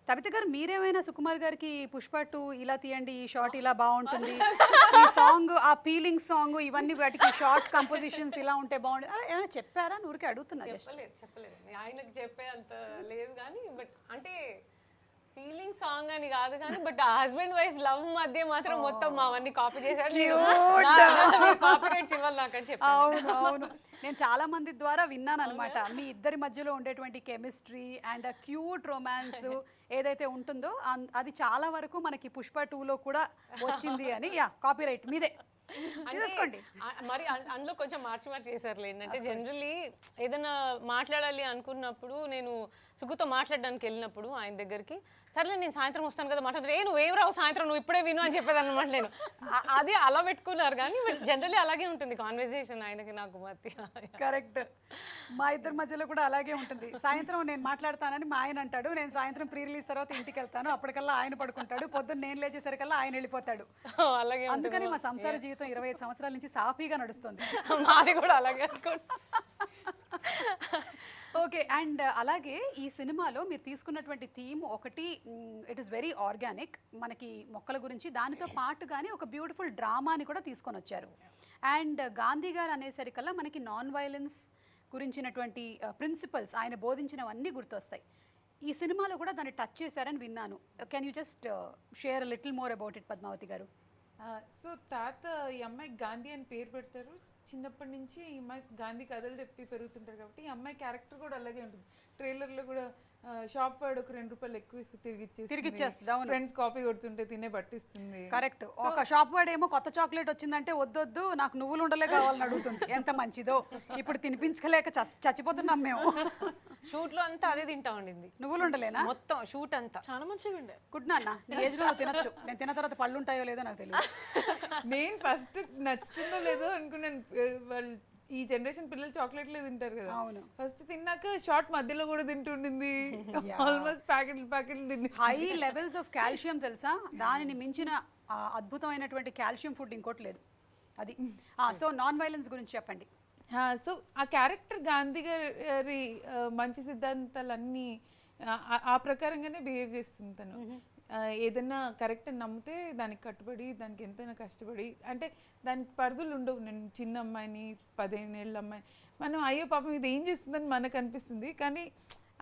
Tabitha గారు మీరేమైనా సుకుమార్ గారికి 'పుష్ప 2' ఇలా తీయండి, ఈ షాట్ ఇలా బాగుంటుంది, ఈ సాంగ్ ఆ పీలింగ్ సాంగ్ ఇవన్నీ వాటికి షార్ట్స్ కంపోజిషన్స్ ఇలా ఉంటే బాగుంటుంది ఏమైనా చెప్పారా? ఊరికే అడుగుతున్నా. చెప్పలేదు ఆయనకు చెప్పే అంత లేదు కానీ బట్ అంటే ఫీలింగ్ సాంగ్ అని కాదు కానీ బట్ హస్బెండ్ వైఫ్ లవ్ మధ్య మాత్రం మొత్తం అవన్నీ కాపీ చేశాడు. కాపీ రైట్స్ ఇవ్వాలి నాకు అని చెప్పి. అవును అవును, నేను చాలా మంది ద్వారా విన్నాను అనమాట. మీ ఇద్దరి మధ్యలో ఉండేటువంటి కెమిస్ట్రీ అండ్ క్యూట్ రొమాన్స్ ఏదైతే ఉంటుందో అది చాలా వరకు మనకి 'పుష్ప 2'లో కూడా వచ్చింది అని. యా, కాపీ రైట్ మీదే తీసుకోండి. మరి అందులో కొంచెం మార్చి చేశారులే. ఏంటంటే జనరల్లీ ఏదైనా మాట్లాడాలి అనుకున్నప్పుడు నేను సుగుతో మాట్లాడడానికి వెళ్ళినప్పుడు ఆయన దగ్గరికి, సర్లే నేను సాయంత్రం వస్తాను కదా మాట్లాడతాను, నువ్వేం రావు సాయంత్రం, నువ్వు ఇప్పుడే విను అని చెప్పేది అనమాట. నేను అది అలా పెట్టుకున్నారు కానీ జనరల్లీ అలాగే ఉంటుంది కాన్వర్సేషన్ ఆయనకి నాకు మధ్య. కరెక్ట్, మా ఇద్దరి మధ్యలో కూడా అలాగే ఉంటుంది. సాయంత్రం నేను మాట్లాడతానని మా ఆయన అంటాడు, నేను సాయంత్రం ప్రీ రిలీజ్ తర్వాత ఇంటికి వెళ్తాను, అప్పటికల్లా ఆయన పడుకుంటాడు, పొద్దున్న నేను లేచేసరికల్లా ఆయన వెళ్ళిపోతాడు. అలాగే అందుకని మా సంసార జీవితం 25 సంవత్సరాల నుంచి సాఫీగా నడుస్తుంది. మాది కూడా అలాగే అనుకోండి. ఓకే, అండ్ అలాగే ఈ సినిమాలో మీరు తీసుకున్నటువంటి థీమ్ ఒకటి, ఇట్ ఈస్ వెరీ ఆర్గానిక్, మనకి మొక్కల గురించి, దానితో పాటుగానే ఒక బ్యూటిఫుల్ డ్రామాని కూడా తీసుకొని వచ్చారు. అండ్ గాంధీ గారు అనేసరికల్లా మనకి నాన్ వైలెన్స్ గురించినటువంటి ప్రిన్సిపల్స్ ఆయన బోధించినవన్నీ గుర్తొస్తాయి. ఈ సినిమాలో కూడా దాన్ని టచ్ చేశారని విన్నాను. Can you just share little more about it Padmavathi గారు? సో తాత ఈ అమ్మాయికి గాంధీ అని పేరు పెడతారు. చిన్నప్పటి నుంచి ఈ అమ్మాయికి గాంధీ కథలు చెప్పి పెరుగుతుంటారు కాబట్టి ఈ అమ్మాయి క్యారెక్టర్ కూడా అలాగే ఉంటుంది. ట్రైలర్లో కూడా షాప్ వాడు ఒక 2 రూపాయలు ఎక్కువ ఇస్తే తిరిగి ఇచ్చేస్తుంది, ఫ్రెండ్స్ కాపీ కొడుతుంటే తినే పట్టిస్తుంది. కరెక్ట్, ఒక షాప్ వాడు ఏమో కొత్త చాక్లెట్ వచ్చిందంటే వద్దొద్దు నాకు నువ్వులు ఉండలే కావాలని అడుగుతుంది. ఎంత మంచిదో, ఇప్పుడు తినిపించలేక చచ్చిపోతున్నాం మేము. షూట్ లో అంతా అదే తింటా ఉండింది, నువ్వులు ఉండలేనా మొత్తం షూట్ అంతా. చాలా మంచిగా ఉండే. గుడ్ నాన్న, నీ ఏజ్ లో తినొచ్చు, నేను తిన్న తర్వాత పళ్ళు ఉంటాయో లేదో నాకు తెలియదు. నేను ఫస్ట్ నచ్చుతుందో లేదో అనుకున్నాను. వాళ్ళు ఈ జనరేషన్ పిల్లలు చాక్లెట్లే తింటారు కదా, ఫస్ట్ తిన్నాక షార్ట్ మధ్యలో కూడా తింటుండింది, ఆల్మోస్ట్ ప్యాకెట్లు తింది. హై లెవెల్స్ ఆఫ్ కాల్షియం తెలుసా, దానిని మించిన అద్భుతమైనటువంటి కాల్షియం ఫుడ్ ఇంకోటి లేదు. అది సో నాన్ వైలెన్స్ గురించి చెప్పండి. సో ఆ క్యారెక్టర్ గాంధీ గారి మంచి సిద్ధాంతాలన్నీ ఆ ప్రకారంగానే బిహేవ్ చేస్తుంది తను. ఏదైనా కరెక్ట్ అని నమ్మితే దానికి కట్టుబడి, దానికి ఎంతైనా కష్టపడి, అంటే దానికి పరిధులు ఉండవు. నేను చిన్న అమ్మాయిని, 15 ఏళ్ళ అమ్మాయిని, మనం అయ్యో పాపం ఇది ఏం చేస్తుందని మనకు అనిపిస్తుంది, కానీ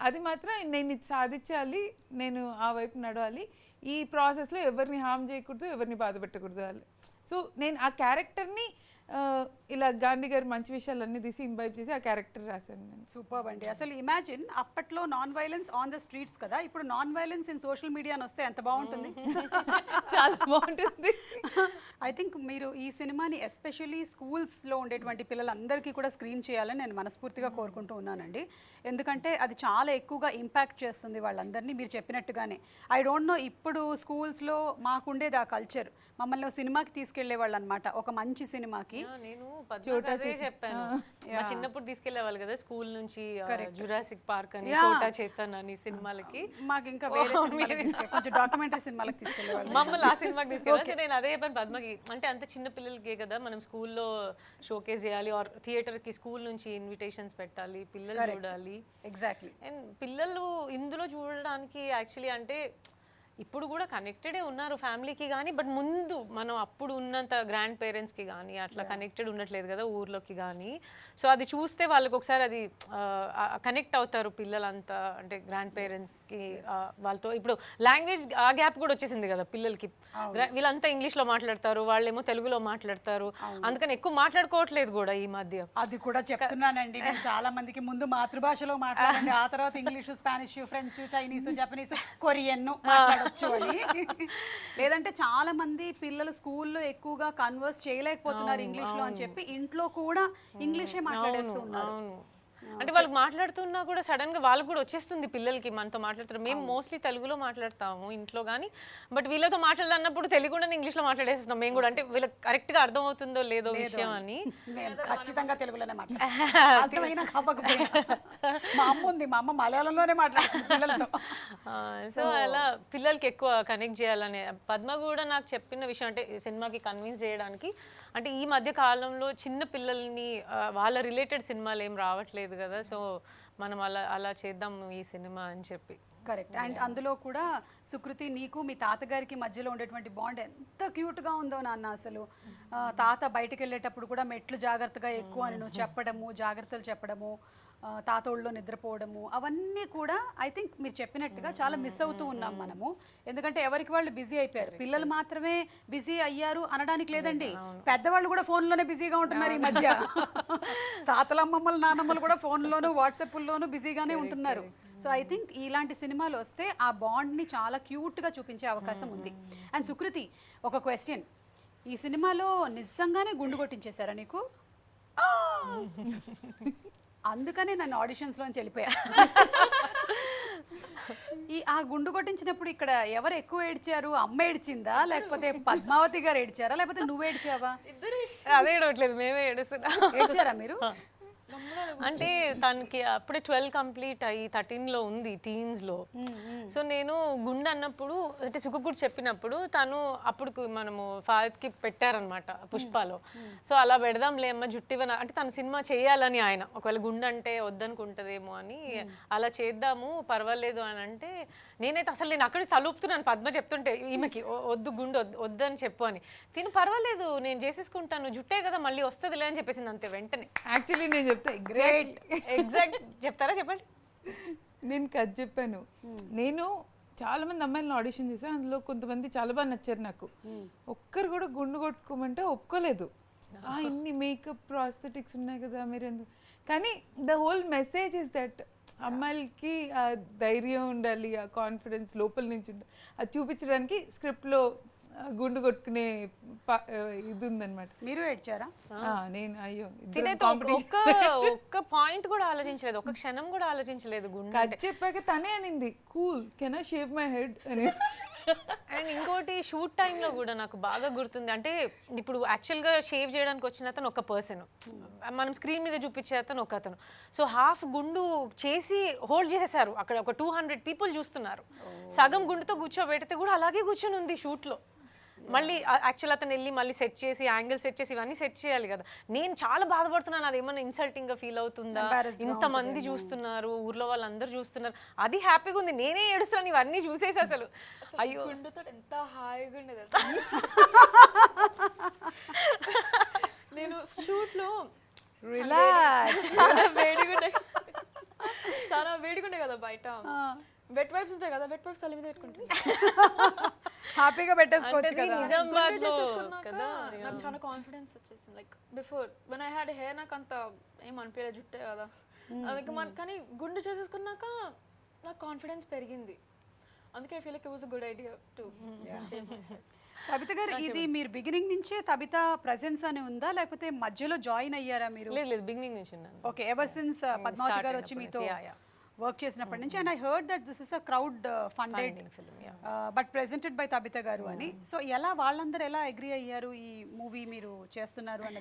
అది మాత్రం నేను ఇది సాధించాలి, నేను ఆ వైపు నడవాలి, ఈ ప్రాసెస్లో ఎవరిని హామ్ చేయకూడదు, ఎవరిని బాధ పెట్టకూడదు వాళ్ళు. సో నేను ఆ క్యారెక్టర్ని ఇలా గాంధీ గారు మంచి విషయాలన్నీ తీసి ఇంబైబ్ చేసి ఆ క్యారెక్టర్ రాశాను నేను. సూపర్ అండి. అసలు ఇమాజిన్ అప్పట్లో non violence on the streets కదా, ఇప్పుడు non violence in social media అని వస్తే ఎంత బాగుంటుంది. చాలా బాగుంటుంది. ఐ థింక్ మీరు ఈ సినిమాని ఎస్పెషల్లీ స్కూల్స్లో ఉండేటువంటి పిల్లలందరికీ కూడా స్క్రీన్ చేయాలని నేను మనస్ఫూర్తిగా కోరుకుంటూ ఉన్నానండి. ఎందుకంటే అది చాలా ఎక్కువగా ఇంపాక్ట్ చేస్తుంది వాళ్ళందరినీ, మీరు చెప్పినట్టుగానే. ఐ డోంట్ నో ఇప్పుడు స్కూల్స్లో మాకుండేది ఆ కల్చర్, మమ్మల్ని సినిమాకి తీసుకెళ్లే వాళ్ళు అనమాట, ఒక మంచి సినిమాకి. నేను చెప్పాను, చిన్నప్పుడు తీసుకెళ్లేవాళ్ళు కదా స్కూల్ నుంచి జురాసిక్ పార్క్ అని, కోటా చేతన్ అని సినిమాలకి. మాకు ఇంకా కొంచెం డాక్యుమెంటరీ సినిమాలకు తీసుకెళ్లేవాళ్ళు, మమ్మల్ని ఆ సినిమాకి తీసుకెళ్ళాలి. నేను అదే చెప్పాను పద్మకి, అంటే అంత చిన్న పిల్లలకే కదా మనం స్కూల్లో షోకేస్ చేయాలి, ఆర్ థియేటర్ కి స్కూల్ నుంచి ఇన్విటేషన్స్ పెట్టాలి, పిల్లలు చూడాలి. ఎగ్జాక్ట్లీ. అండ్ పిల్లలు ఇందులో చూడడానికి యాక్చువల్లీ అంటే ఇప్పుడు కూడా కనెక్టెడే ఉన్నారు ఫ్యామిలీకి కానీ, బట్ ముందు మనం అప్పుడు ఉన్నంత గ్రాండ్ పేరెంట్స్కి కానీ అట్లా కనెక్టెడ్ ఉండట్లేదు కదా ఊర్లోకి కానీ. సో అది చూస్తే వాళ్ళకి ఒకసారి అది కనెక్ట్ అవుతారు పిల్లలంతా, అంటే గ్రాండ్ పేరెంట్స్కి వాళ్ళతో. ఇప్పుడు లాంగ్వేజ్ ఆ గ్యాప్ కూడా వచ్చేసింది కదా పిల్లలకి, వీళ్ళంతా ఇంగ్లీష్లో మాట్లాడతారు, వాళ్ళేమో తెలుగులో మాట్లాడతారు, అందుకని ఎక్కువ మాట్లాడుకోవట్లేదు కూడా ఈ మధ్య. అది కూడా చెప్తున్నానండి నేను చాలా మందికి, ముందు మాతృభాషలో మాట్లాడండి, ఆ తర్వాత English, Spanish, French, Chinese, Japanese, Korean మాట్లాడచ్చు అని. లేదంటే చాలా మంది పిల్లలు స్కూల్లో ఎక్కువగా కన్వర్స్ చేయలేకపోతున్నారు ఇంగ్లీష్ లో అని చెప్పి ఇంట్లో కూడా ఇంగ్లీషే మాట్లాడేస్తున్నారు. అంటే వాళ్ళు మాట్లాడుతున్నా కూడా సడన్ గా వాళ్ళకి కూడా వచ్చేస్తుంది పిల్లలకి మనతో మాట్లాడుతారు. మేము మోస్ట్లీ తెలుగులో మాట్లాడతాము ఇంట్లో కానీ, బట్ వీళ్ళతో మాట్లాడాలన్నప్పుడు తెలుగు కూడా ఇంగ్లీష్ లో మాట్లాడేస్తున్నాం మేము కూడా, అంటే వీళ్ళకి కరెక్ట్ గా అర్థం అవుతుందో లేదో విషయం అని. ఖచ్చితంగా తెలుగులోనే మా అమ్మ ఉంది, మా అమ్మ మలయాళంలోనే మాట్లాడుతుంది పిల్లలతో. సో అలా పిల్లలకి ఎక్కువ కనెక్ట్ చేయాలని పద్మ కూడా నాకు చెప్పిన విషయం, అంటే సినిమాకి కన్విన్స్ చేయడానికి, అంటే ఈ మధ్య కాలంలో చిన్న పిల్లల్ని వాళ్ళ రిలేటెడ్ సినిమాలు ఏం రావట్లేదు కదా, సో మనం అలా చేద్దాం ఈ సినిమా అని చెప్పి. కరెక్ట్. అండ్ అందులో కూడా సుకృతి నీకు మీ తాతగారికి మధ్యలో ఉండేటువంటి బాండ్ ఎంత క్యూట్గా ఉందో నాన్న అసలు. తాత బయటకు వెళ్ళేటప్పుడు కూడా మెట్లు జాగ్రత్తగా ఎక్కువ అని నువ్వు చెప్పడము, జాగ్రత్తలు చెప్పడము, తాత ఒళ్ళో నిద్రపోవడము, అవన్నీ కూడా ఐ థింక్ మీరు చెప్పినట్టుగా చాలా మిస్ అవుతూ ఉన్నాం మనము. ఎందుకంటే ఎవరికి వాళ్ళు బిజీ అయిపోయారు. పిల్లలు మాత్రమే బిజీ అయ్యారు అనడానికి లేదండి, పెద్దవాళ్ళు కూడా ఫోన్లోనే బిజీగా ఉంటున్నారు ఈ మధ్య. తాతలమ్మమ్మలు నానమ్మలు కూడా ఫోన్లోను వాట్సాప్లోను బిజీగానే ఉంటున్నారు. సో ఐ థింక్ ఇలాంటి సినిమాలు వస్తే ఆ బాండ్ని చాలా క్యూట్గా చూపించే అవకాశం ఉంది. అండ్ సుకృతి, ఒక క్వశ్చన్, ఈ సినిమాలో నిజంగానే గుండు కొట్టించేశారా నీకు? అందుకనే నన్ను ఆడిషన్స్లోంచి వెళ్ళిపోయా. ఆ గుండు కొట్టించినప్పుడు ఇక్కడ ఎవరు ఎక్కువ ఏడ్చారు? అమ్మ ఏడ్చిందా, లేకపోతే పద్మావతి గారు ఏడ్చారా, లేకపోతే నువ్వు ఏడ్చావా? అదే ఏడవట్లేదు, మేమే ఏడుస్తున్నాం. ఏడ్చారా మీరు? అంటే తనకి అప్పుడే 12 కంప్లీట్ అయ్యి 13లో ఉంది, టీన్స్లో. సో నేను గుండె అన్నప్పుడు అంటే సుఖకుడు చెప్పినప్పుడు తను అప్పుడు మనము ఫాదర్కి పెట్టారనమాట పుష్పలో. సో అలా పెడదాంలే అమ్మ జుట్టివన అంటే తన సినిమా చేయాలని ఆయన, ఒకవేళ గుండె అంటే వద్దనుకుంటుందేమో అని అలా చేద్దాము పర్వాలేదు అని అంటే, నేనైతే అసలు నేను అక్కడ తలుపుతున్నాను పద్మ చెప్తుంటే ఈమెకి వద్దు గుండె వద్దని చెప్పు అని. తిను పర్వాలేదు నేను చేసేసుకుంటాను, జుట్టే కదా మళ్ళీ వస్తుందిలే అని చెప్పేసింది అంతే వెంటనే. యాక్చువల్లీ నేను చెప్తా ఎగ్జాక్ట్ చెప్తారా చెప్పండి. నేను కథ చెప్పాను. నేను చాలా మంది అమ్మాయిలను ఆడిషన్ చేశాను, అందులో కొంతమంది చాలా బాగా నచ్చారు నాకు. ఒక్కరు కూడా గుండు కొట్టుకోమంటే ఒప్పుకోలేదు. ఇన్ని మేకప్ ప్రాస్థెటిక్స్ ఉన్నాయి కదా మీరు ఎందుకు, కానీ the whole message is that అమ్మాయిలకి ఆ ధైర్యం ఉండాలి, ఆ కాన్ఫిడెన్స్ లోపల నుంచి ఉండాలి, అది చూపించడానికి స్క్రిప్ట్లో గుండు కొట్టుకునే ఇది ఉందన్నమాట. మీరు ఏడ్చారా? నేను అయ్యో ఒక్క పాయింట్ కూడా ఆలోచించలేదు, ఒక క్షణం కూడా ఆలోచించలేదు. గుండె కథ చెప్పాక తనే అనింది cool can I shave my head అని. అండ్ ఇంకోటి షూట్ టైంలో కూడా నాకు బాగా గుర్తుంది, అంటే ఇప్పుడు యాక్చువల్గా షేవ్ చేయడానికి వచ్చిన అతను ఒక పర్సన్, మనం స్క్రీన్ మీద చూపించే అతను ఒక అతను. సో హాఫ్ గుండు చేసి హోల్డ్ చేసేసారు, అక్కడ ఒక 200 పీపుల్ చూస్తున్నారు. సగం గుండుతో కూర్చోబెడితే కూడా అలాగే కూర్చొని ఉంది షూట్లో. మళ్ళీ యాక్చువల్ అతను వెళ్ళి మళ్ళీ సెట్ చేసి యాంగిల్ సెట్ చేసి ఇవన్నీ సెట్ చేయాలి కదా. నేను చాలా బాధపడుతున్నాను, అది ఏమన్నా ఇన్సల్టింగ్గా ఫీల్ అవుతుందా, ఇంతమంది చూస్తున్నారు, ఊర్లో వాళ్ళందరూ చూస్తున్నారు, అది హ్యాపీగా ఉంది, నేనే ఏడుస్తున్నాను ఇవన్నీ చూసేసి. అసలు అయ్యో గుండుతో ఎంత హాయిగా ఉండేది. నేను షూట్లో చాలా వేడిగా ఉండే కదా బయట, వెట్ వైప్స్ ఉంటాయి కదా, వెట్ వైప్స్ తల మీద పెట్టుకుంటాను, హ్యాపీగా పెట్టేసుకోవచ్చు కదా. నాకు చాలా కాన్ఫిడెన్స్ వచ్చేసింది. Like before when I had hair నాకు అంత ఏం అనిపించలేదు, జుట్టే కదా అందుకే. కానీ గుండు చేసేసుకున్నాక నాకు కాన్ఫిడెన్స్ పెరిగింది, అందుకే I feel like it was a good idea to. Tabitha గారు, ఇది మీరు బిగినింగ్ నుంచే తబిత ప్రెజెన్స్ అని ఉందా, లేకపోతే మధ్యలో జాయిన్ అయ్యారా మీరు? లేదు బిగినింగ్ నుంచి. ఓకే, ఎవర్ సిన్స్ పద్మావతి గారు వచ్చి మీతో వర్క్ చేసినప్పటి నుంచి. And I heard that this is a crowd funded but presented by Tabitha గారు అని. సో ఎలా వాళ్ళందరూ ఎలా అగ్రీ అయ్యారు ఈ మూవీ మీరు చేస్తున్నారు అన్నది?